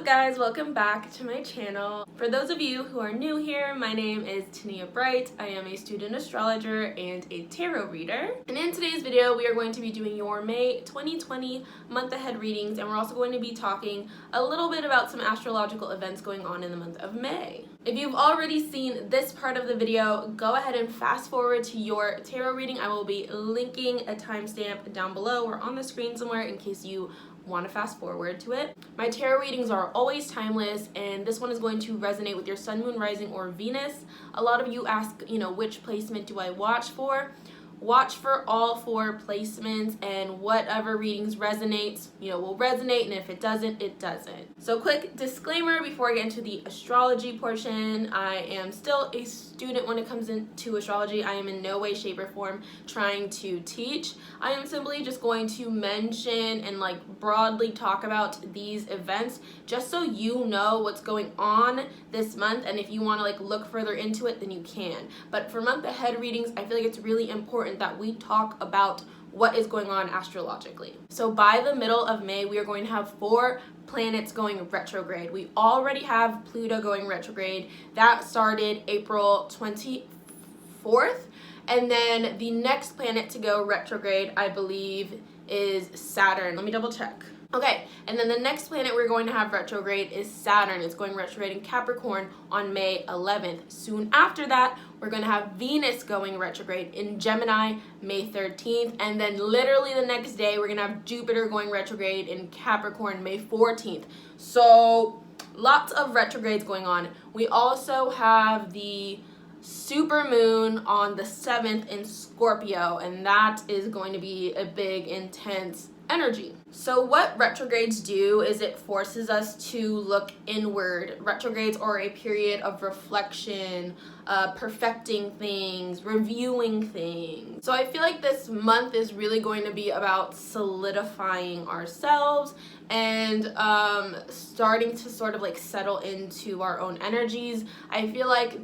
guys? Welcome back to my channel. For those of you who are new here, my name is Tania Bright. I am a student astrologer and a tarot reader. And in today's video, we are going to be doing your May 2020 month ahead readings, and we're also going to be talking a little bit about some astrological events going on in the month of May. If you've already seen this part of the video, go ahead and fast forward to your tarot reading. I will be linking a timestamp down below or on the screen somewhere in case you want to fast forward to it. My tarot readings are always timeless, and this one is going to resonate with your sun, moon, rising, or Venus. A lot of you ask, which placement do I watch for? Watch for all 4 placements, and whatever readings resonates, will resonate, and if it doesn't, it doesn't. So quick disclaimer before I get into the astrology portion, I am still a student when it comes into astrology. I am in no way, shape, or form trying to teach. I am simply just going to mention and broadly talk about these events just so you know what's going on this month, and if you want to look further into it, then you can. But for month ahead readings, I feel like it's really important that we talk about what is going on astrologically. So by the middle of May, we are going to have 4 planets going retrograde. We already have Pluto going retrograde. That started April 24th. And then the next planet to go retrograde, I believe, is Saturn. Let me double check. Okay, and then the next planet we're going to have retrograde is Saturn. It's going retrograde in Capricorn on May 11th. Soon after that, we're going to have Venus going retrograde in Gemini May 13th. And then literally the next day, we're going to have Jupiter going retrograde in Capricorn May 14th. So lots of retrogrades going on. We also have the super moon on the 7th in Scorpio, and that is going to be a big, intense energy. So what retrogrades do is it forces us to look inward. Retrogrades are a period of reflection, perfecting things, reviewing things. So I feel like this month is really going to be about solidifying ourselves and starting to sort of settle into our own energies. I feel like,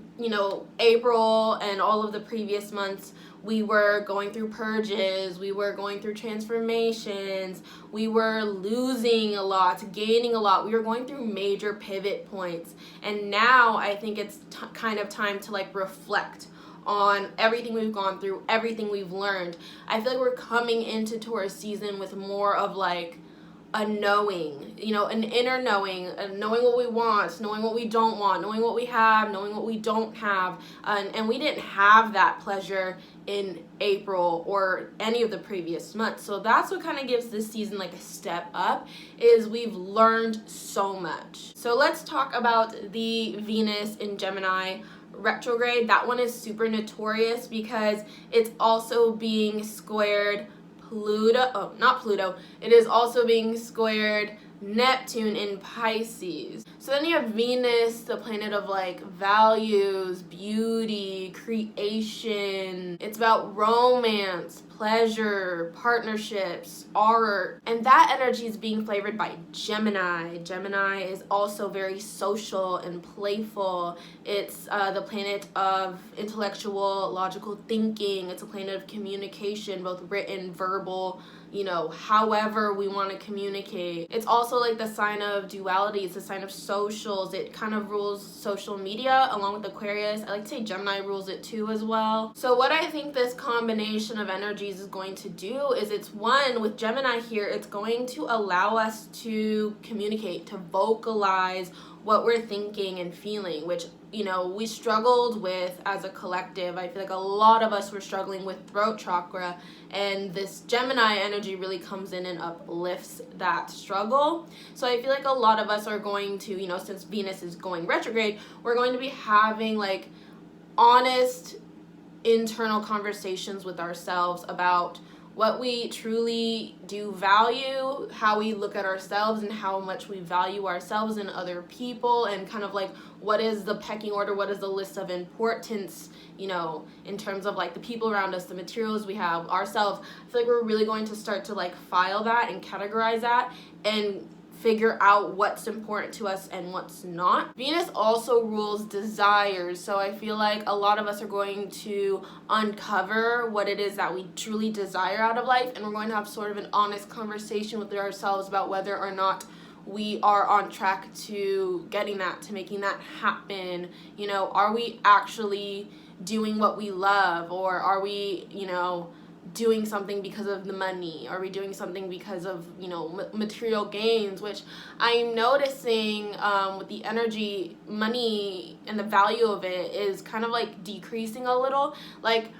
April and all of the previous months, we were going through purges, we were going through transformations, we were losing a lot, gaining a lot. We were going through major pivot points. And now I think it's kind of time to reflect on everything we've gone through, everything we've learned. I feel like we're coming into Taurus season with more of a knowing, an inner knowing, knowing what we want, knowing what we don't want, knowing what we have, knowing what we don't have. And we didn't have that pleasure in April or any of the previous months. So that's what kind of gives this season a step up, is we've learned so much. So let's talk about the Venus in Gemini retrograde. That one is super notorious because it's also being squared it is also being squared Neptune in Pisces. So then you have Venus, the planet of values, beauty, creation. It's about romance, pleasure, partnerships, art. And that energy is being flavored by Gemini. Gemini is also very social and playful. It's the planet of intellectual, logical thinking. It's a planet of communication, both written, verbal, however we want to communicate. It's also the sign of duality. It's the sign of socials. It kind of rules social media along with Aquarius. I like to say Gemini rules it too as well. So what I think this combination of energies is going to do is with Gemini here, it's going to allow us to communicate, to vocalize what we're thinking and feeling, which we struggled with as a collective. I feel like a lot of us were struggling with throat chakra, and this Gemini energy really comes in and uplifts that struggle. So I feel like a lot of us are going to, since Venus is going retrograde, we're going to be having honest internal conversations with ourselves about what we truly do value, how we look at ourselves and how much we value ourselves and other people, and kind of what is the pecking order, what is the list of importance, in terms of the people around us, the materials we have, ourselves. I feel like we're really going to start to file that and categorize that and figure out what's important to us and what's not. Venus also rules desires, so I feel like a lot of us are going to uncover what it is that we truly desire out of life, and we're going to have sort of an honest conversation with ourselves about whether or not we are on track to getting that, to making that happen? You know, are we actually doing what we love, or are we, you know, doing something because of the money? Are we doing something because of, you know, material gains? Which I'm noticing with the energy, money and the value of it is kind of like decreasing a little. Like,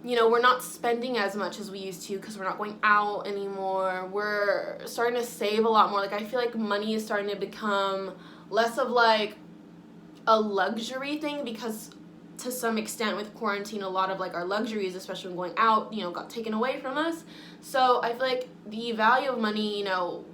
you know, we're not spending as much as we used to because we're not going out anymore. We're starting to save a lot more. Like, I feel like money is starting to become less of like a luxury thing, because to some extent with quarantine, a lot of like our luxuries, especially when going out, you know, got taken away from us. So I feel like the value of money, you know,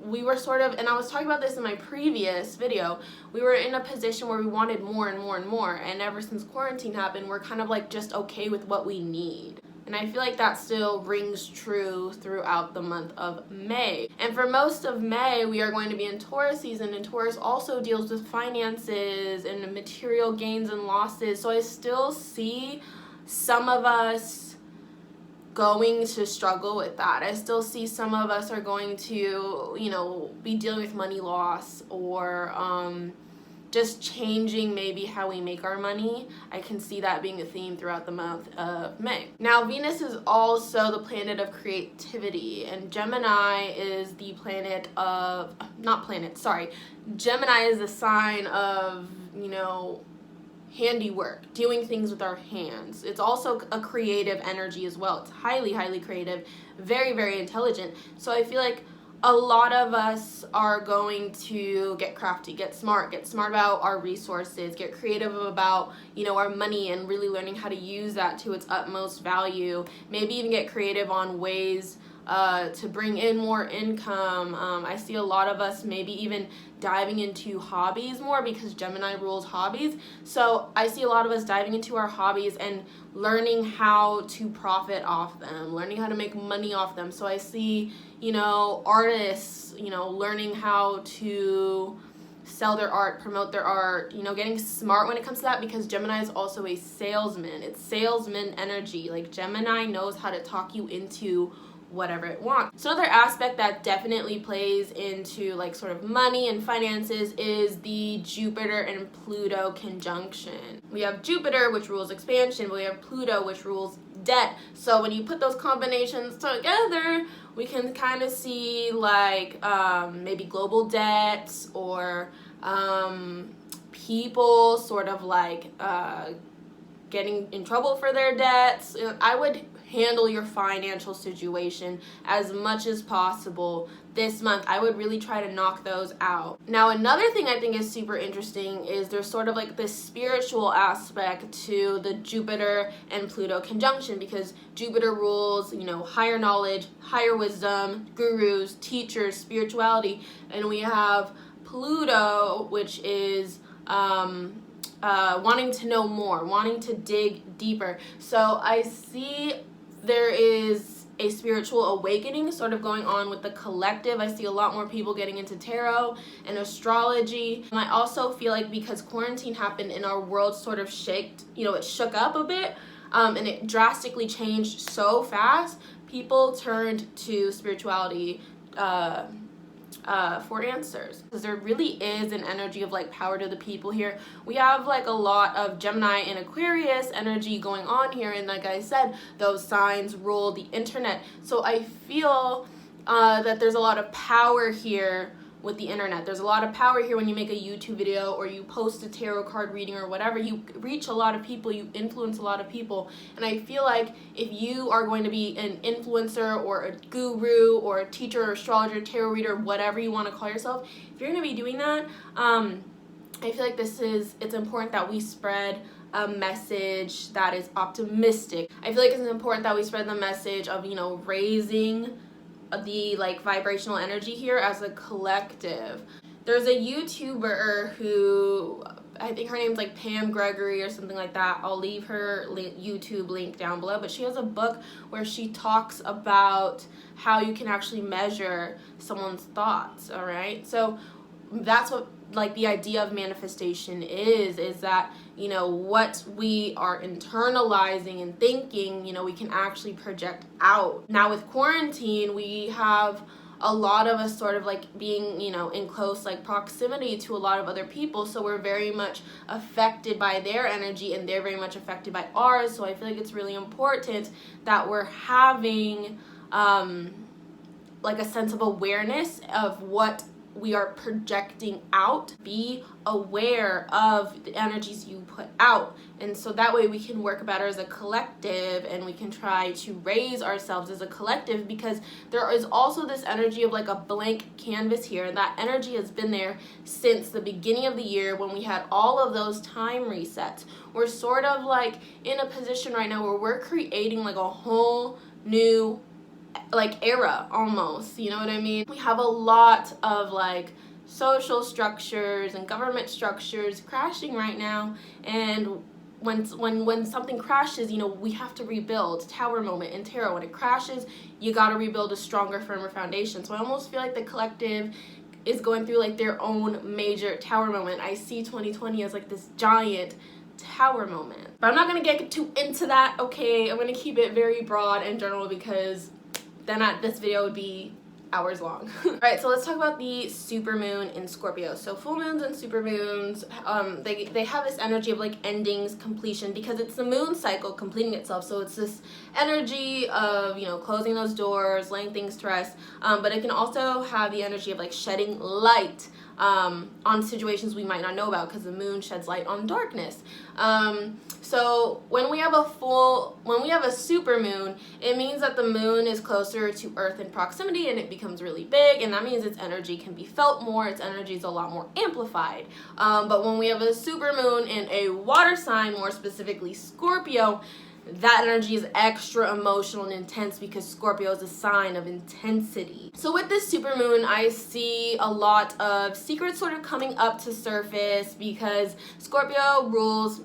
we were sort of, and I was talking about this in my previous video, we were in a position where we wanted more and more and more, and ever since quarantine happened, we're kind of like just okay with what we need. And I feel like that still rings true throughout the month of May. And for most of May, we are going to be in Taurus season, and Taurus also deals with finances and material gains and losses. So I still see some of us going to struggle with that. I still see some of us are going to, you know, be dealing with money loss, or just changing maybe how we make our money. I can see that being a theme throughout the month of May. Now, Venus is also the planet of creativity, and Gemini is the planet of, Gemini is the sign of, you know, handiwork, doing things with our hands. It's also a creative energy as well. It's highly, highly creative, very, very intelligent. So I feel like a lot of us are going to get crafty, get smart about our resources, get creative about, you know, our money, and really learning how to use that to its utmost value. Maybe even get creative on ways to bring in more income. I see a lot of us maybe even diving into hobbies more, because Gemini rules hobbies. So I see a lot of us diving into our hobbies and learning how to profit off them, learning how to make money off them. So I see, you know, artists, you know, learning how to sell their art, promote their art, you know, getting smart when it comes to that, because Gemini is also a salesman. It's salesman energy. Like, Gemini knows how to talk you into whatever it wants. So another aspect that definitely plays into like sort of money and finances is the Jupiter and Pluto conjunction. We have Jupiter, which rules expansion, but we have Pluto, which rules debt. So when you put those combinations together, we can kind of see like maybe global debts, or people sort of like getting in trouble for their debts. I would handle your financial situation as much as possible this month. I would really try to knock those out. Now, another thing I think is super interesting is there's sort of like this spiritual aspect to the Jupiter and Pluto conjunction, because Jupiter rules, you know, higher knowledge, higher wisdom, gurus, teachers, spirituality, and we have Pluto, which is wanting to know more, wanting to dig deeper. So I see there is a spiritual awakening sort of going on with the collective. I see a lot more people getting into tarot and astrology. And I also feel like because quarantine happened and our world sort of it shook up a bit, and it drastically changed so fast, people turned to spirituality for answers, because there really is an energy of like power to the people here. We have like a lot of Gemini and Aquarius energy going on here, and like I said, those signs rule the internet. So I feel that there's a lot of power here with the internet. There's a lot of power here when you make a YouTube video or you post a tarot card reading or whatever. You reach a lot of people, you influence a lot of people. And I feel like if you are going to be an influencer or a guru or a teacher or astrologer, tarot reader, whatever you want to call yourself, if you're going to be doing that, I feel like it's important that we spread a message that is optimistic. I feel like it's important that we spread the message of, you know, raising the like vibrational energy here as a collective. There's a YouTuber who, I think her name's like Pam Gregory or something like that. I'll leave her YouTube link down below, but she has a book where she talks about how you can actually measure someone's thoughts. All right, so that's what like the idea of manifestation is that, you know, what we are internalizing and thinking, you know, we can actually project out. Now with quarantine, we have a lot of us sort of like being, you know, in close like proximity to a lot of other people, so we're very much affected by their energy and they're very much affected by ours. So I feel like it's really important that we're having like a sense of awareness of what we are projecting out. Be aware of the energies you put out, and so that way we can work better as a collective and we can try to raise ourselves as a collective, because there is also this energy of like a blank canvas here, and that energy has been there since the beginning of the year when we had all of those time resets. We're sort of like in a position right now where we're creating like a whole new like era almost, you know what I mean? We have a lot of like social structures and government structures crashing right now, and when something crashes, you know, we have to rebuild. Tower moment in tarot, when it crashes, you got to rebuild a stronger, firmer foundation. So I almost feel like the collective is going through like their own major tower moment. I see 2020 as like this giant tower moment, but I'm not gonna get too into that, okay? I'm gonna keep it very broad and general, because then this video would be hours long. Alright, so let's talk about the supermoon in Scorpio. So full moons and supermoons, they have this energy of like endings, completion, because it's the moon cycle completing itself. So it's this energy of, you know, closing those doors, laying things to rest, but it can also have the energy of like shedding light on situations we might not know about, because the moon sheds light on darkness. So when we have a supermoon, it means that the moon is closer to Earth in proximity and it becomes really big, and that means its energy can be felt more, its energy is a lot more amplified. But when we have a supermoon in a water sign, more specifically Scorpio, that energy is extra emotional and intense, because Scorpio is a sign of intensity. So with this supermoon, I see a lot of secrets sort of coming up to surface, because Scorpio rules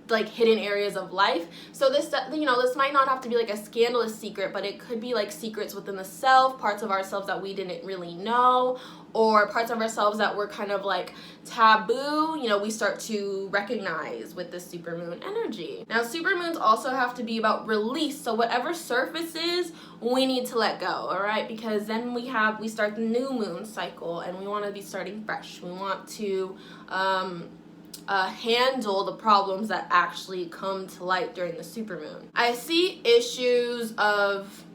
like hidden areas of life. So this, you know, this might not have to be like a scandalous secret, but it could be like secrets within the self, parts of ourselves that we didn't really know, or parts of ourselves that were kind of like taboo, you know, we start to recognize with this supermoon energy. Now supermoons also have to be about release, so whatever surfaces, we need to let go, all right? Because then we start the new moon cycle, and we want to be starting fresh. We want to handle the problems that actually come to light during the supermoon. I see issues of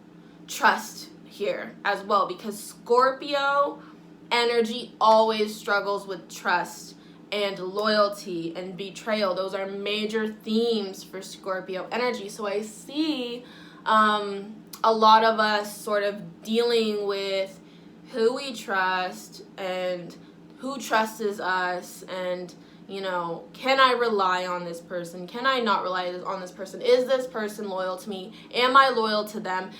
trust here as well, because Scorpio energy always struggles with trust and loyalty and betrayal. Those are major themes for Scorpio energy. So I see a lot of us sort of dealing with who we trust and who trusts us, and you know, can I rely on this person? Can I not rely on this person? Is this person loyal to me? Am I loyal to them?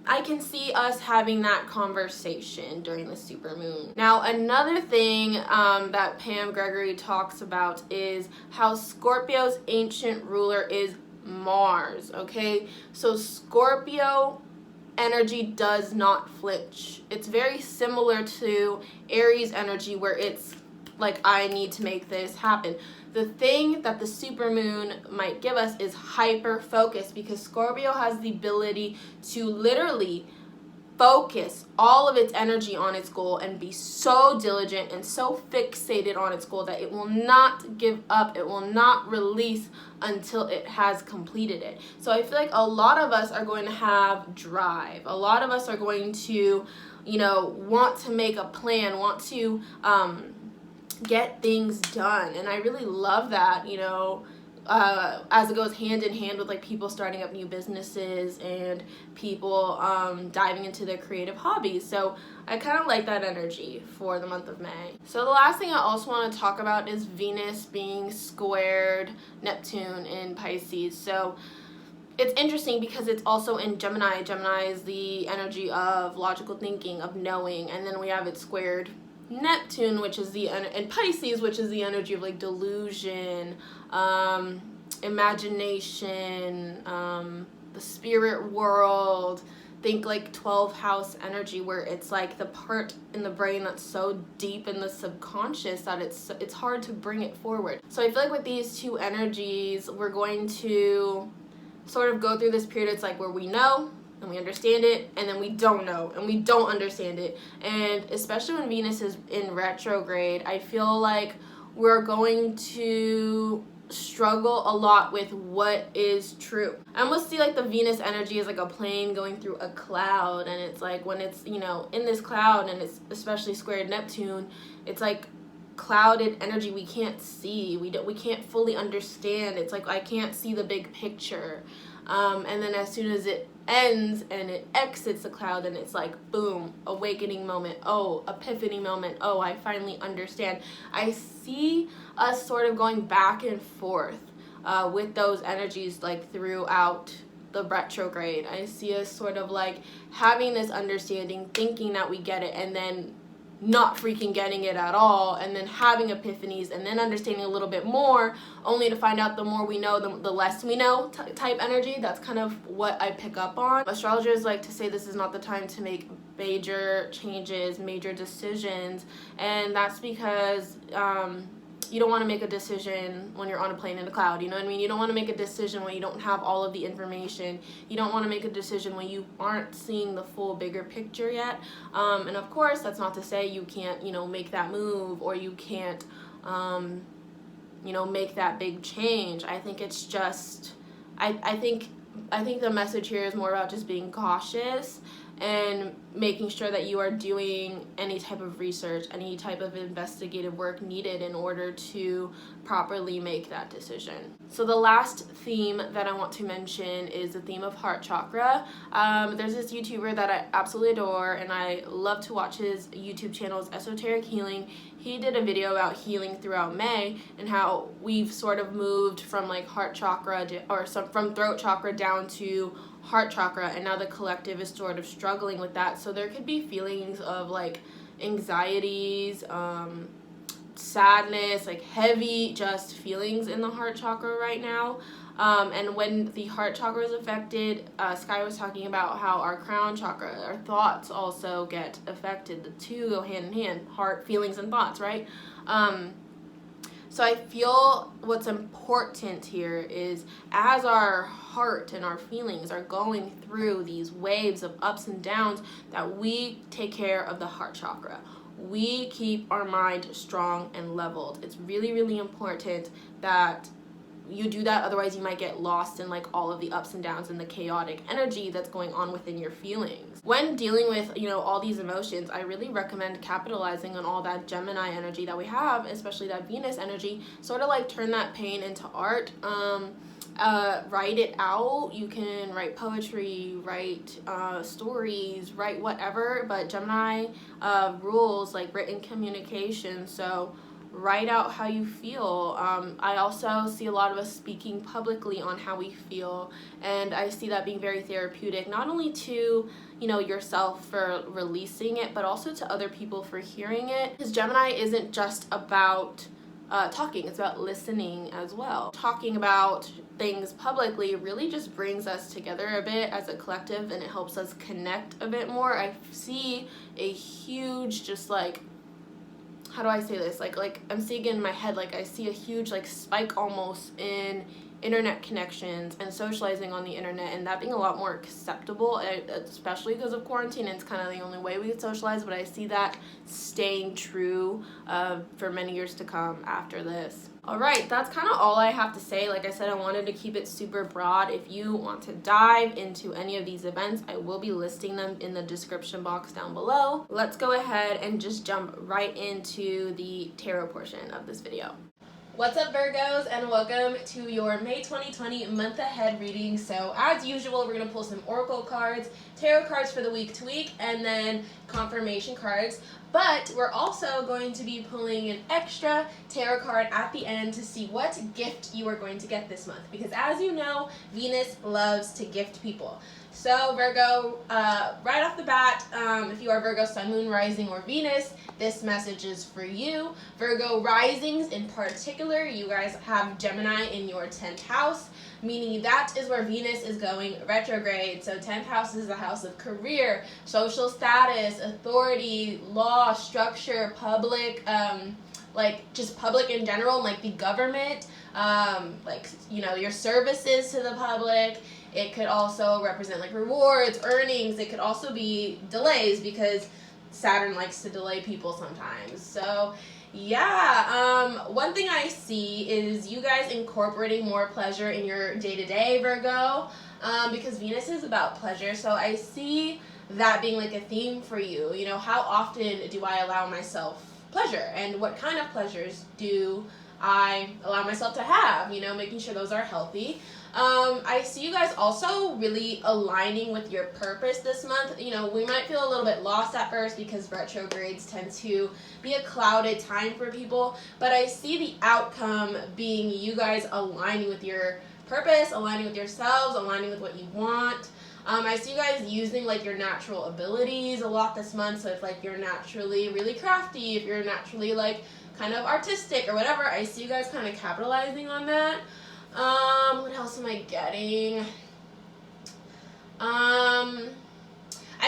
I can see us having that conversation during the supermoon. Now, another thing that Pam Gregory talks about is how Scorpio's ancient ruler is Mars, okay? So Scorpio energy does not flinch. It's very similar to Aries energy, where it's like, I need to make this happen. The thing that the supermoon might give us is hyper focus, because Scorpio has the ability to literally focus all of its energy on its goal and be so diligent and so fixated on its goal that it will not give up, it will not release until it has completed it. So I feel like a lot of us are going to have drive. A lot of us are going to, you know, want to make a plan, want to get things done, and I really love that, you know, as it goes hand in hand with like people starting up new businesses and people diving into their creative hobbies. So I kind of like that energy for the month of May. So the last thing I also want to talk about is Venus being squared Neptune in Pisces. So it's interesting because it's also in Gemini. Gemini is the energy of logical thinking, of knowing, and then we have it squared Neptune, which is and Pisces, which is the energy of like delusion, imagination, the spirit world. Think like 12th house energy, where it's like the part in the brain that's so deep in the subconscious that it's hard to bring it forward. So I feel like with these two energies, we're going to sort of go through this period. It's like where we know, and we understand it, and then we don't know, and we don't understand it. And especially when Venus is in retrograde, I feel like we're going to struggle a lot with what is true. I almost see like the Venus energy is like a plane going through a cloud, and it's like when it's, you know, in this cloud and it's especially squared Neptune, it's like clouded energy we can't see. We can't fully understand. It's like I can't see the big picture. And then as soon as it ends and it exits the cloud, then it's like boom, awakening moment, oh, epiphany moment, oh, I finally understand. I see us sort of going back and forth with those energies like throughout the retrograde. I see us sort of like having this understanding, thinking that we get it, and then not freaking getting it at all, and then having epiphanies, and then understanding a little bit more, only to find out the more we know, the less we know type energy. That's kind of what I pick up on. Astrologers like to say this is not the time to make major changes, major decisions, and that's because you don't want to make a decision when you're on a plane in a cloud, you know what I mean? You don't want to make a decision when you don't have all of the information. You don't want to make a decision when you aren't seeing the full bigger picture yet. And of course, that's not to say you can't, you know, make that move, or you can't, you know, make that big change. I think it's just, I think the message here is more about just being cautious and making sure that you are doing any type of research, any type of investigative work needed in order to properly make that decision. So the last theme that I want to mention is the theme of heart chakra. There's this YouTuber that I absolutely adore, and I love to watch his YouTube channel, Esoteric Healing. He did a video about healing throughout May and how we've sort of moved from like heart chakra from throat chakra down to heart chakra, and now the collective is sort of struggling with that. So there could be feelings of like anxieties, sadness, like heavy just feelings in the heart chakra right now. And when the heart chakra is affected, Sky was talking about how our crown chakra, our thoughts also get affected. The two go hand in hand, heart, feelings, and thoughts, right? So I feel what's important here is as our heart and our feelings are going through these waves of ups and downs, that we take care of the heart chakra. We keep our mind strong and leveled. It's really, really important that you do that, otherwise you might get lost in like all of the ups and downs and the chaotic energy that's going on within your feelings. When dealing with, you know, all these emotions, I really recommend capitalizing on all that Gemini energy that we have, especially that Venus energy, sort of like turn that pain into art. Write it out. You can write poetry, write stories, write whatever, but Gemini rules like written communication, so write out how you feel. I also see a lot of us speaking publicly on how we feel, and I see that being very therapeutic, not only to, you know, yourself for releasing it, but also to other people for hearing it. Because Gemini isn't just about talking, it's about listening as well. Talking about things publicly really just brings us together a bit as a collective, and it helps us connect a bit more. I see a huge, just like, how do I say this? Like I'm seeing in my head, like I see a huge like spike almost in internet connections and socializing on the internet, and that being a lot more acceptable, especially because of quarantine. It's kind of the only way we can socialize, but I see that staying true for many years to come after this. Alright, that's kind of all I have to say. Like I said, I wanted to keep it super broad. If you want to dive into any of these events, I will be listing them in the description box down below. Let's go ahead and just jump right into the tarot portion of this video. What's up, Virgos, and welcome to your May 2020 month ahead reading. So as usual, we're going to pull some oracle cards, tarot cards for the week to week, and then confirmation cards. But we're also going to be pulling an extra tarot card at the end to see what gift you are going to get this month. Because as you know, Venus loves to gift people. So Virgo, right off the bat, if you are Virgo, Sun, Moon, Rising, or Venus, this message is for you. Virgo risings in particular, you guys have Gemini in your 10th house, meaning that is where Venus is going retrograde. So 10th house is the house of career, social status, authority, law, structure, public, like just public in general, like the government, like, you know, your services to the public. It could also represent like rewards, earnings. It could also be delays because Saturn likes to delay people sometimes. So yeah, one thing I see is you guys incorporating more pleasure in your day-to-day, Virgo, because Venus is about pleasure. So I see that being like a theme for you. You know, how often do I allow myself pleasure, and what kind of pleasures do I allow myself to have, you know, making sure those are healthy. I see you guys also really aligning with your purpose this month. You know, we might feel a little bit lost at first because retrogrades tend to be a clouded time for people, but I see the outcome being you guys aligning with your purpose, aligning with yourselves, aligning with what you want. I see you guys using like your natural abilities a lot this month. So if like you're naturally really crafty, if you're naturally like kind of artistic or whatever, I see you guys kind of capitalizing on that. What else am I getting? I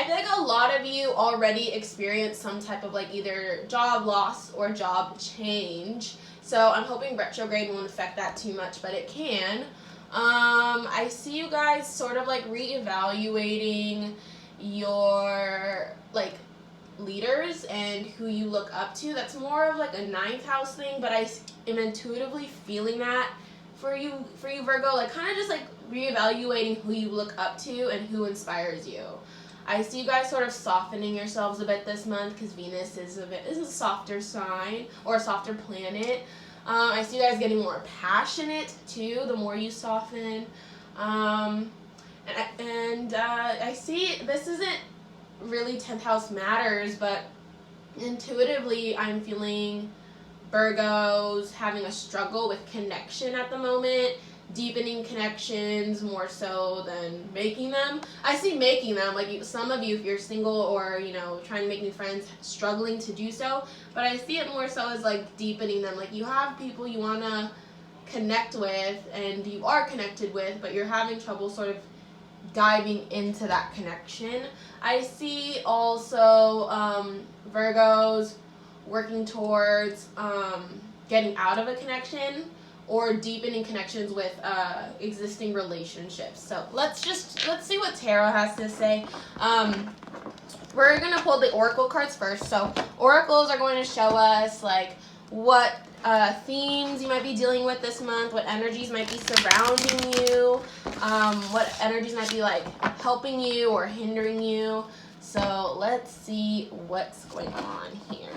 feel like a lot of you already experienced some type of like either job loss or job change. So I'm hoping retrograde won't affect that too much, but it can. I see you guys sort of like reevaluating your like leaders and who you look up to. That's more of like a 9th house thing, but I am intuitively feeling that for you Virgo, like kind of just like reevaluating who you look up to and who inspires you. I see you guys sort of softening yourselves a bit this month because Venus is a softer sign or a softer planet. I see you guys getting more passionate too the more you soften. I see this isn't really 10th house matters, but intuitively I'm feeling Virgos having a struggle with connection at the moment, deepening connections more so than making them. I see making them, like some of you, if you're single or, you know, trying to make new friends, struggling to do so, but I see it more so as like deepening them. Like you have people you want to connect with and you are connected with, but you're having trouble sort of diving into that connection. I see also Virgos working towards getting out of a connection or deepening connections with existing relationships. So let's see what tarot has to say. We're gonna pull the oracle cards first. So oracles are going to show us like what themes you might be dealing with this month, what energies might be surrounding you, what energies might be like helping you or hindering you. So let's see what's going on here.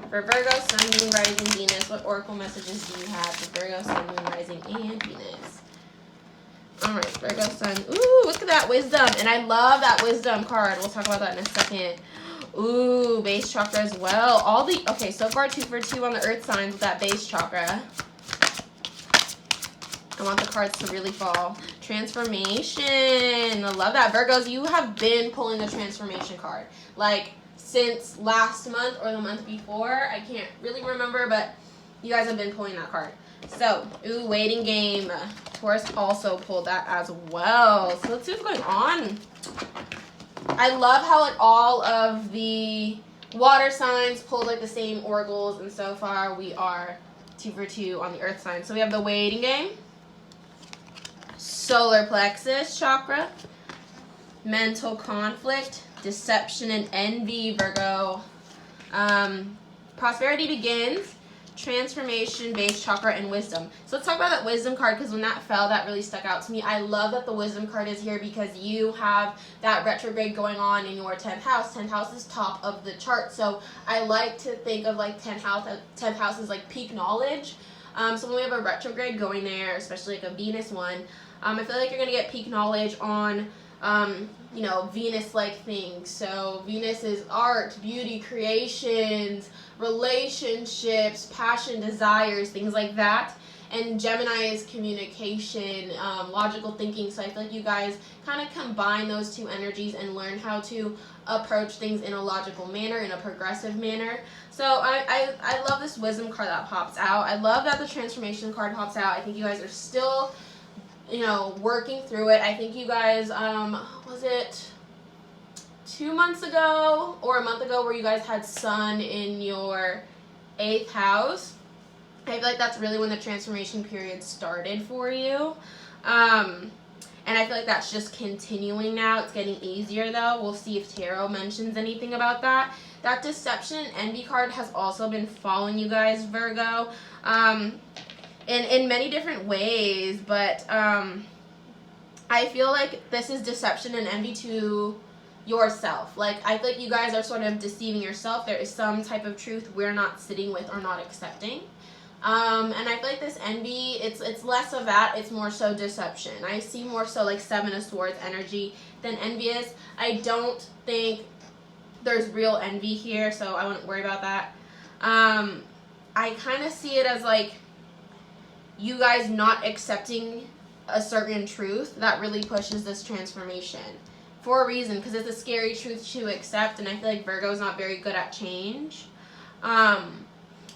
For Virgo, Sun, Moon, Rising, Venus, what oracle messages do you have for Virgo, Sun, Moon, Rising, and Venus? Alright, Virgo, Sun. Ooh, look at that wisdom. And I love that wisdom card. We'll talk about that in a second. Ooh, base chakra as well. Okay, so far 2 for 2 on the earth signs with that base chakra. I want the cards to really fall. Transformation. I love that. Virgos, you have been pulling the transformation card. Like, since last month or the month before. I can't really remember, but you guys have been pulling that card. So, ooh, waiting game. Taurus also pulled that as well. So let's see what's going on. I love how like all of the water signs pulled like the same oracles, and so far we are 2 for 2 on the earth sign. So we have the waiting game, solar plexus chakra, mental conflict, deception and envy, Virgo. Prosperity begins, transformation, base chakra, and wisdom. So let's talk about that wisdom card, because when that fell, that really stuck out to me. I love that the wisdom card is here because you have that retrograde going on in your 10th house. 10th house is top of the chart. So I like to think of like 10th house as like peak knowledge. So when we have a retrograde going there, especially like a Venus one, I feel like you're going to get peak knowledge on you know, Venus-like things. So Venus is art, beauty, creations, relationships, passion, desires, things like that. And Gemini is communication, logical thinking. So I feel like you guys kind of combine those two energies and learn how to approach things in a logical manner, in a progressive manner. So I love this wisdom card that pops out. I love that the transformation card pops out. I think you guys are still, you know, working through it. I think you guys, was it 2 months ago or a month ago where you guys had Sun in your 8th house? I feel like that's really when the transformation period started for you. And And I feel like that's just continuing now. It's getting easier though. We'll see if tarot mentions anything about that. That deception envy card has also been following you guys, Virgo, in many different ways. But I feel like this is deception and envy to yourself. Like, I feel like you guys are sort of deceiving yourself. There is some type of truth we're not sitting with or not accepting. And I feel like this envy, it's less of that, it's more so deception. I see more so like Seven of Swords energy than envious. I don't think there's real envy here, so I wouldn't worry about that. I kind of see it as like you guys not accepting a certain truth that really pushes this transformation for a reason, because it's a scary truth to accept, and I feel like Virgo's not very good at change.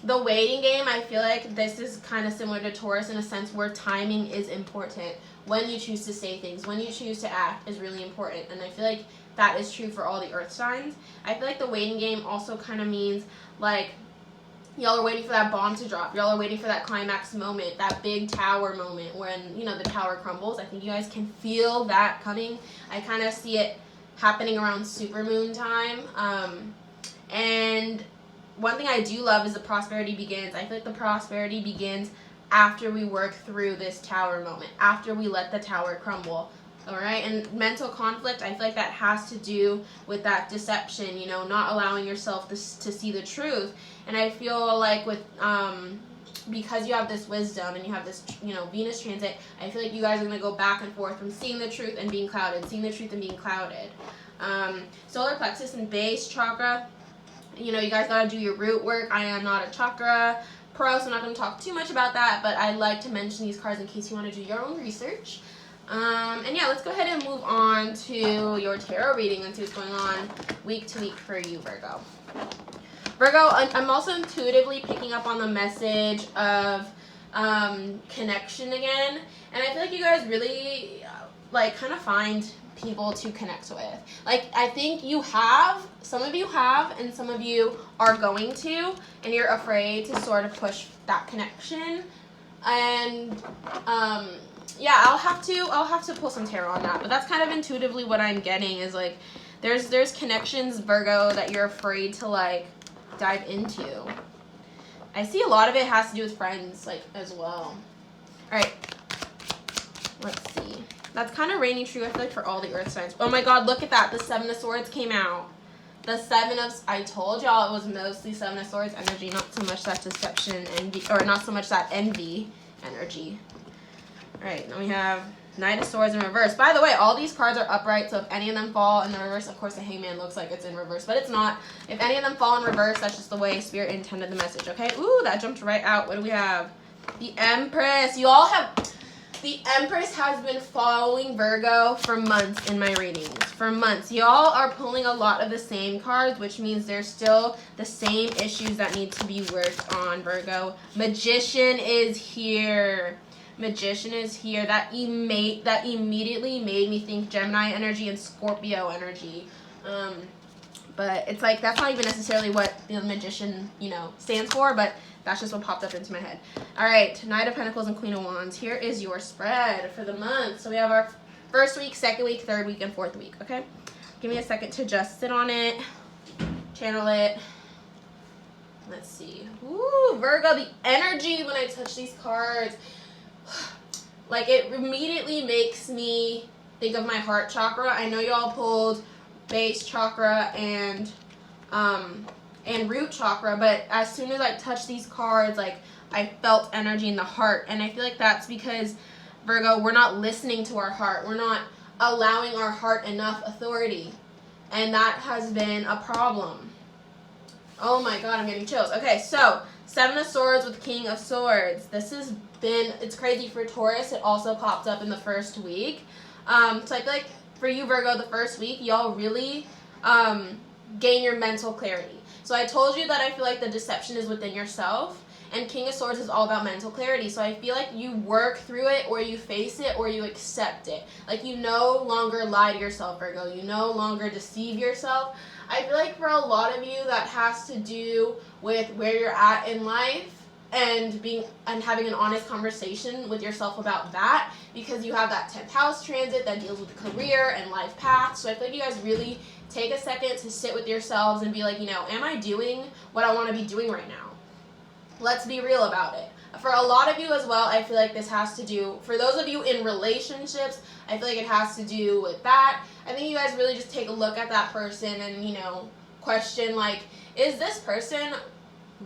The waiting game, I feel like this is kind of similar to Taurus in a sense where timing is important. When you choose to say things, when you choose to act is really important. And I feel like that is true for all the earth signs. I feel like the waiting game also kind of means like y'all are waiting for that bomb to drop. Y'all are waiting for that climax moment, that big tower moment when, you know, the tower crumbles. I think you guys can feel that coming. I kind of see it happening around supermoon time. And one thing I do love is the prosperity begins. I feel like the prosperity begins after we work through this tower moment, after we let the tower crumble. All right, and mental conflict, I feel like that has to do with that deception, you know, not allowing yourself to see the truth. And I feel like with, because you have this wisdom and you have this, you know, Venus transit, I feel like you guys are going to go back and forth from seeing the truth and being clouded, seeing the truth and being clouded. Solar plexus and base chakra, you know, you guys got to do your root work. I am not a chakra pro, so I'm not going to talk too much about that, but I like to mention these cards in case you want to do your own research. And yeah, let's go ahead and move on to your tarot reading and see what's going on week to week for you, Virgo. Virgo, I'm also intuitively picking up on the message of connection again, and I feel like you guys really like kind of find people to connect with. Like, I think you have, some of you have, and some of you are going to, and you're afraid to sort of push that connection. And yeah, I'll have to pull some tarot on that, but that's kind of intuitively what I'm getting is like there's connections, Virgo, that you're afraid to like dive into. I see a lot of it has to do with friends like as well. All right, let's see. That's kind of reigning true, I feel like, for all the earth signs. Oh my god, look at that. The Seven of Swords came out. The Seven of... I told y'all it was mostly Seven of Swords energy, not so much that deception, envy, or not so much that envy energy. Alright, then we have Knight of Swords in reverse. By the way, all these cards are upright, so if any of them fall in the reverse, of course the Hangman looks like it's in reverse, but it's not. If any of them fall in reverse, that's just the way Spirit intended the message, okay? Ooh, that jumped right out. What do we have? The Empress. You all have... The Empress has been following Virgo for months in my readings. For months. Y'all are pulling a lot of the same cards, which means there's still the same issues that need to be worked on, Virgo. Magician is here. Magician is here. That immediately made me think Gemini energy and Scorpio energy. But it's like, that's not even necessarily what the Magician, you know, stands for, but that's just what popped up into my head. All right, Knight of Pentacles and Queen of Wands. Here is your spread for the month. So we have our first week, second week, third week, and fourth week, okay? Give me a second to just sit on it, channel it. Let's see. Ooh, Virgo, the energy when I touch these cards. Like, it immediately makes me think of my heart chakra. I know y'all pulled base chakra and root chakra, but as soon as I touched these cards, like, I felt energy in the heart, and I feel like that's because, Virgo, we're not listening to our heart. We're not allowing our heart enough authority, and that has been a problem. Oh my god, I'm getting chills. Okay, so Seven of Swords with King of Swords. This has been, it's crazy for Taurus. It also popped up in the first week. So I feel like for you, Virgo, the first week, y'all really gain your mental clarity. So I told you that I feel like the deception is within yourself, and King of Swords is all about mental clarity. So I feel like you work through it, or you face it, or you accept it. Like, you no longer lie to yourself, Virgo. You no longer deceive yourself. I feel like for a lot of you that has to do with where you're at in life and having an honest conversation with yourself about that, because you have that 10th house transit that deals with career and life path. So I feel like you guys really take a second to sit with yourselves and be like, you know, am I doing what I want to be doing right now? Let's be real about it. For a lot of you as well, I feel like this has to do, for those of you in relationships, I feel like it has to do with that. I think you guys really just take a look at that person and, you know, question, like, is this person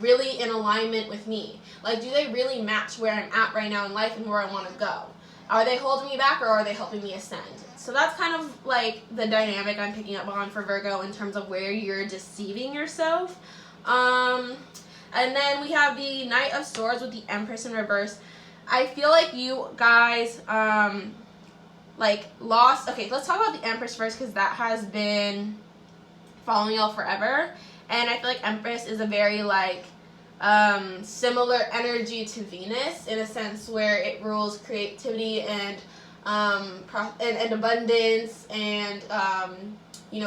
really in alignment with me? Like, do they really match where I'm at right now in life and where I want to go? Are they holding me back, or are they helping me ascend? So that's kind of like the dynamic I'm picking up on for Virgo in terms of where you're deceiving yourself. And then we have the Knight of Swords with the Empress in reverse. I feel like you guys, lost. Okay, let's talk about the Empress first, because that has been following y'all forever. And I feel like Empress is a very, similar energy to Venus, in a sense where it rules creativity and abundance and,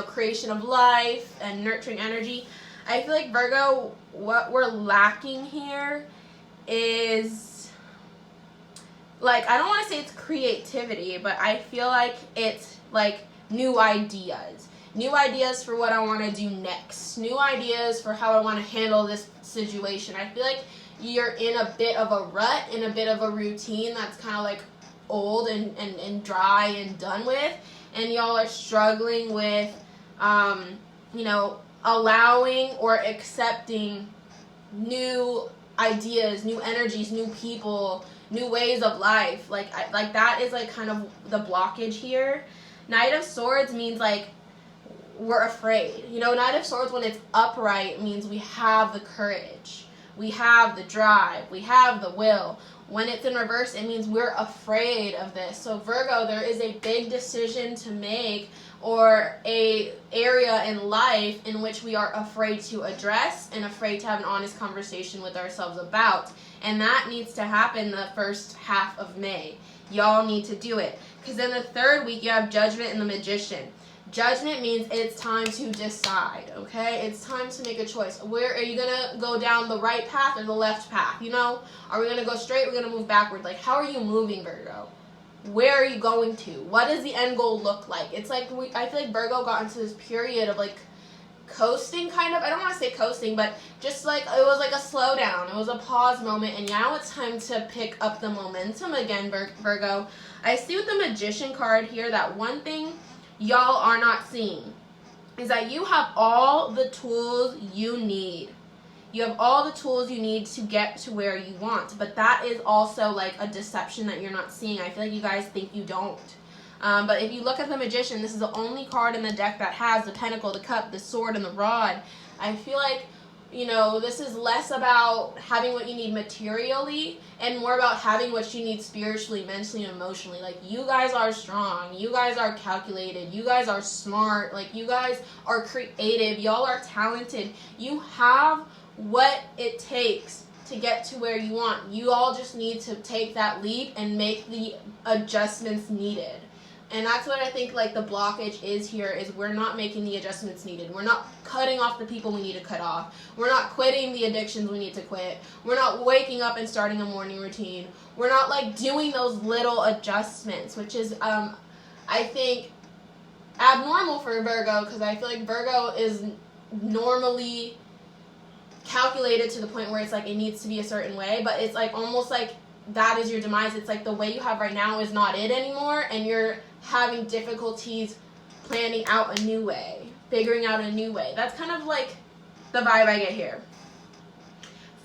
creation of life and nurturing energy. I feel like Virgo, what we're lacking here is, I don't want to say it's creativity, but I feel like it's, new ideas. New ideas for what I want to do next. New ideas for how I want to handle this situation. I feel like you're in a bit of a rut, in a bit of a routine that's kind of, old and dry and done with. And y'all are struggling with, allowing or accepting new ideas, new energies, new people, new ways of life. That is kind of the blockage here. Knight of Swords means we're afraid. Knight of Swords, when it's upright, means we have the courage, we have the drive, we have the will. When it's in reverse, it means we're afraid of this. So Virgo, there is a big decision to make, or a area in life in which we are afraid to address and afraid to have an honest conversation with ourselves about. And that needs to happen the first half of May. Y'all need to do it. Because in the third week, you have Judgment and the Magician. Judgment means it's time to decide, okay? It's time to make a choice. Where are you going to go down, the right path or the left path? Are we going to go straight? We're going to move backward. How are you moving, Virgo? Where are you going to? What does the end goal look like? It's I feel like Virgo got into this period of coasting, kind of. I don't want to say coasting, but just it was a slowdown. It was a pause moment, and now it's time to pick up the momentum again, Virgo. I see with the Magician card here that one thing y'all are not seeing is that you have all the tools you need. You have all the tools you need to get to where you want, but that is also a deception that you're not seeing. I feel like you guys think you don't. But if you look at the Magician, this is the only card in the deck that has the Pentacle, the Cup, the Sword, and the Rod. I feel like, this is less about having what you need materially and more about having what you need spiritually, mentally, and emotionally. You guys are strong. You guys are calculated. You guys are smart. You guys are creative. Y'all are talented. You have what it takes to get to where you want. You all just need to take that leap and make the adjustments needed. And that's what I think the blockage is here, is we're not making the adjustments needed. We're not cutting off the people we need to cut off. We're not quitting the addictions we need to quit. We're not waking up and starting a morning routine. We're not doing those little adjustments, which is I think abnormal for Virgo, because I feel like Virgo is normally calculated to the point where it's it needs to be a certain way, but it's almost that is your demise. It's the way you have right now is not it anymore, and you're having difficulties planning out a new way, figuring out a new way. That's kind of the vibe I get here.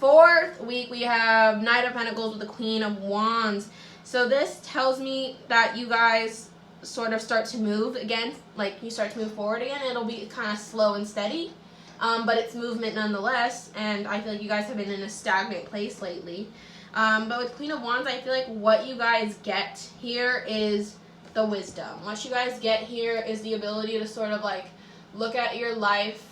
Fourth week, we have Knight of Pentacles with the Queen of Wands. So this tells me that you guys sort of start to move again, you start to move forward again. It'll be kind of slow and steady, but it's movement nonetheless, and I feel like you guys have been in a stagnant place lately. But with Queen of Wands, I feel like what you guys get here is the wisdom. What you guys get here is the ability to sort of look at your life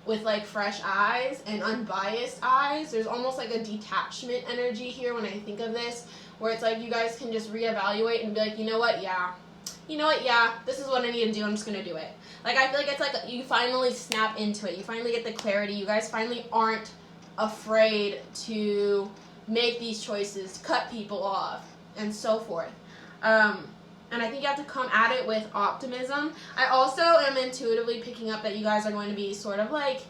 with fresh eyes and unbiased eyes. There's almost a detachment energy here when I think of this, where it's you guys can just reevaluate and be you know what, yeah, this is what I need to do, I'm just gonna do it. I feel like it's you finally snap into it. You finally get the clarity. You guys finally aren't afraid to make these choices, cut people off, and so forth. And I think you have to come at it with optimism. I also am intuitively picking up that you guys are going to be sort of like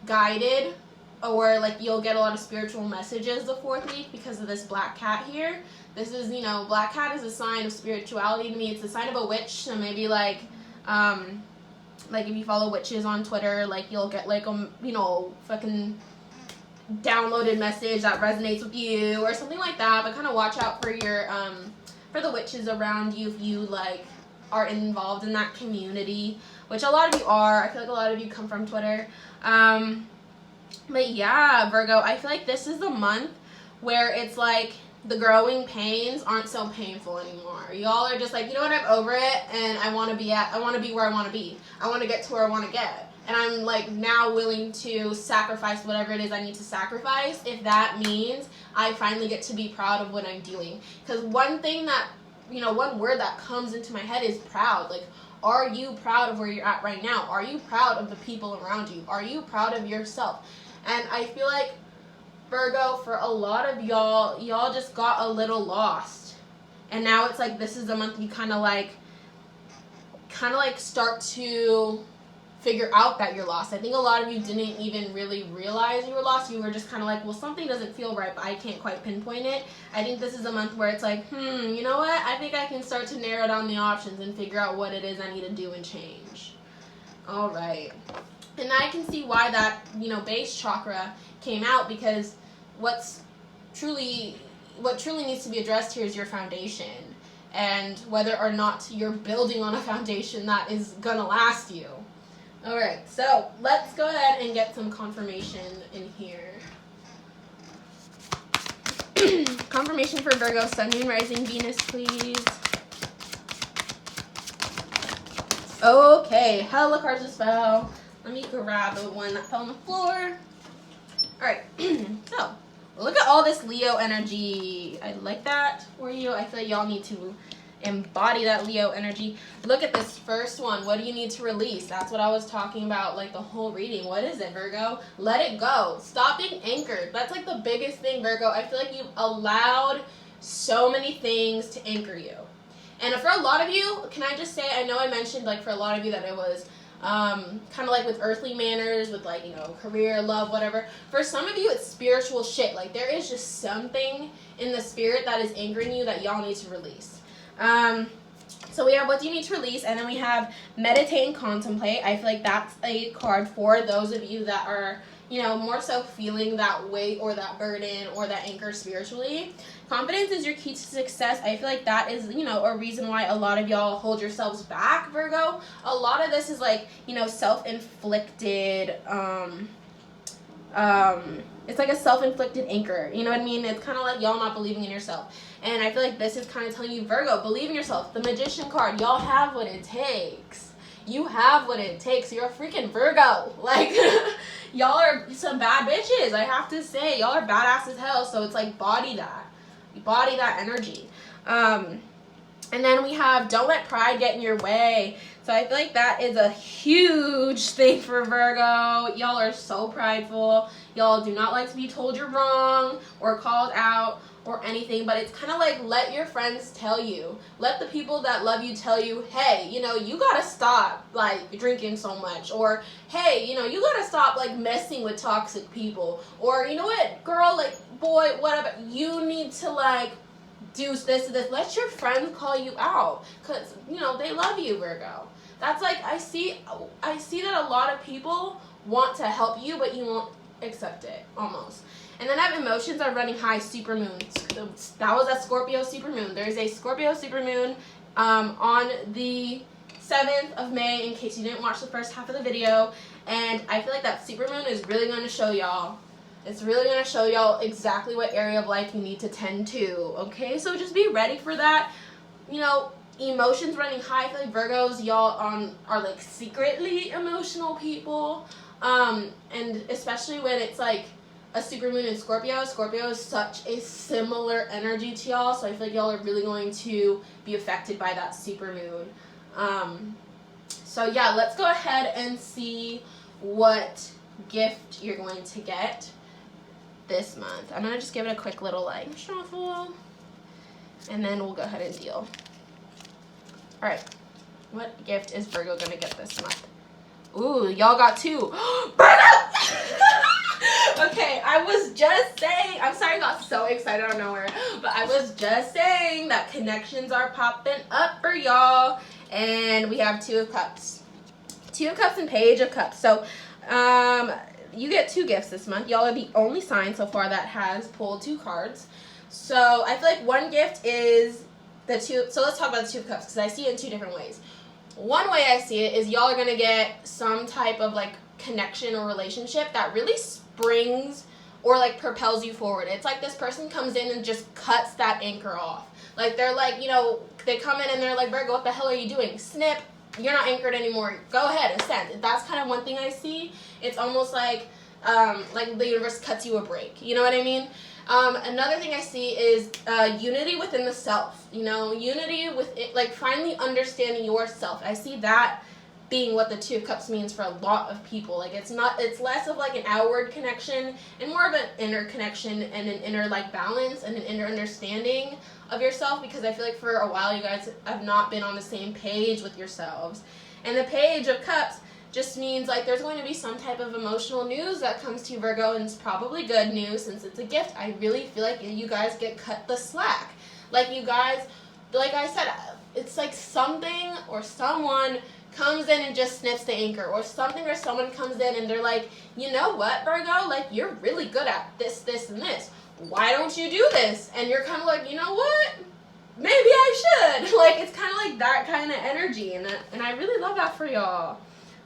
guided, or like you'll get a lot of spiritual messages the 4th week because of this black cat here. This is, you know, black cat is a sign of spirituality to me. It's a sign of a witch. So maybe like if you follow witches on Twitter, like you'll get like you know, fucking downloaded message that resonates with you or something like that. But kind of watch out for your for the witches around you if you like are involved in that community, which a lot of you are. I feel like a lot of you come from Twitter. But yeah, Virgo, I feel like this is the month where it's like the growing pains aren't so painful anymore. Y'all are just like, you know what, I'm over it, and I want to be where I want to be. I want to get to where I want to get. And I'm like now willing to sacrifice whatever it is I need to sacrifice if that means I finally get to be proud of what I'm doing. Because one thing that, you know, one word that comes into my head is proud. Like, are you proud of where you're at right now? Are you proud of the people around you? Are you proud of yourself? And I feel like, Virgo, for a lot of y'all just got a little lost. And now it's like this is the month you kind of like start to figure out that you're lost. I think a lot of you didn't even really realize you were lost. You were just kind of like, well, something doesn't feel right, but I can't quite pinpoint it. I think this is a month where it's like, you know what? I think I can start to narrow down the options and figure out what it is I need to do and change. All right. And I can see why that, you know, base chakra came out, because what truly needs to be addressed here is your foundation, and whether or not you're building on a foundation that is gonna last you. All right, so let's go ahead and get some confirmation in here. Confirmation for Virgo, Sun, Moon, Rising, Venus, please. Okay, hella cards just fell. Let me grab the one that fell on the floor. All right, so look at all this Leo energy. I like that for you. I feel like y'all need to embody that Leo energy. Look at this first one. What do you need to release? That's what I was talking about, like the whole reading. What is it, Virgo? Let it go. Stop being anchored. That's like the biggest thing, Virgo. I feel like you've allowed so many things to anchor you. And for a lot of you, can I just say, I know I mentioned like for a lot of you that it was kind of like with earthly manners, with like, you know, career, love, whatever. For some of you, it's spiritual shit. Like there is just something in the spirit that is anchoring you that y'all need to release. So we have what do you need to release, and then we have meditate and contemplate. I feel like that's a card for those of you that are, you know, more so feeling that weight or that burden or that anchor spiritually. Confidence is your key to success. I feel like that is, you know, a reason why a lot of y'all hold yourselves back, Virgo. A lot of this is like, you know, self-inflicted, it's like a self-inflicted anchor. You know what I mean? It's kind of like y'all not believing in yourself. And I feel like this is kind of telling you, Virgo, believe in yourself. The Magician card, y'all have what it takes. You have what it takes. You're a freaking Virgo. Like, y'all are some bad bitches, I have to say. Y'all are badass as hell, so it's like body that. Body that energy. And then we have don't let pride get in your way. So I feel like that is a huge thing for Virgo. Y'all are so prideful. Y'all do not like to be told you're wrong or called out or anything, but it's kind of like let your friends tell you. Let the people that love you tell you, hey, you know, you gotta stop like drinking so much, or hey, you know, you gotta stop like messing with toxic people, or you know what, girl, like boy, whatever, you need to like do this. Let your friends call you out, because you know they love you, Virgo. That's like I see that a lot of people want to help you, but you won't accept it almost. And then I have emotions are running high, supermoon. That was a Scorpio supermoon. There is a Scorpio supermoon on the 7th of May, in case you didn't watch the first half of the video. And I feel like that supermoon is really going to show y'all. It's really going to show y'all exactly what area of life you need to tend to. Okay, so just be ready for that. You know, emotions running high. I feel like Virgos, y'all are like secretly emotional people. And especially when it's like a supermoon in Scorpio. Scorpio is such a similar energy to y'all, so I feel like y'all are really going to be affected by that supermoon. So yeah, let's go ahead and see what gift you're going to get. this month. I'm gonna just give it a quick little like shuffle, and then we'll go ahead and deal. All right, what gift is Virgo gonna get this month? Ooh, y'all got 2. Virgo! Okay, I was just saying, I'm sorry I got so excited out of nowhere, but I was just saying that connections are popping up for y'all, and we have 2 of Cups. 2 of Cups and Page of Cups. So, you get 2 gifts this month. Y'all are the only sign so far that has pulled 2 cards. So, I feel like one gift is the 2, so let's talk about the 2 of Cups, because I see it in 2 different ways. One way I see it is y'all are going to get some type of like connection or relationship that really springs or like propels you forward. It's like this person comes in and just cuts that anchor off. Like they're like, you know, they come in and they're like, Virgo, what the hell are you doing? Snip, you're not anchored anymore. Go ahead, ascend. That's kind of one thing I see. It's almost like the universe cuts you a break. You know what I mean? Another thing I see is unity within the self. You know, unity with it, like finally understanding yourself. I see that being what the 2 of Cups means for a lot of people. Like it's less of like an outward connection and more of an inner connection and an inner like balance and an inner understanding of yourself, because I feel like for a while you guys have not been on the same page with yourselves. And the Page of Cups just means like there's going to be some type of emotional news that comes to you, Virgo, and it's probably good news since it's a gift. I really feel like you guys get cut the slack. Like you guys, like I said, it's like something or someone comes in and just snips the anchor, or something or someone comes in and they're like, you know what, Virgo, like you're really good at this, this, and this. Why don't you do this? And you're kind of like, you know what? Maybe I should. Like it's kind of like that kind of energy, and I really love that for y'all.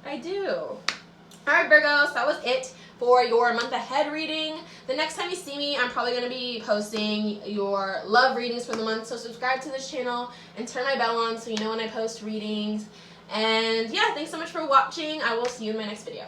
I do. All right, Virgos, that was it for your month ahead reading. The next time you see me, I'm probably going to be posting your love readings for the month. So subscribe to this channel and turn my bell on so you know when I post readings. And yeah, thanks so much for watching. I will see you in my next video.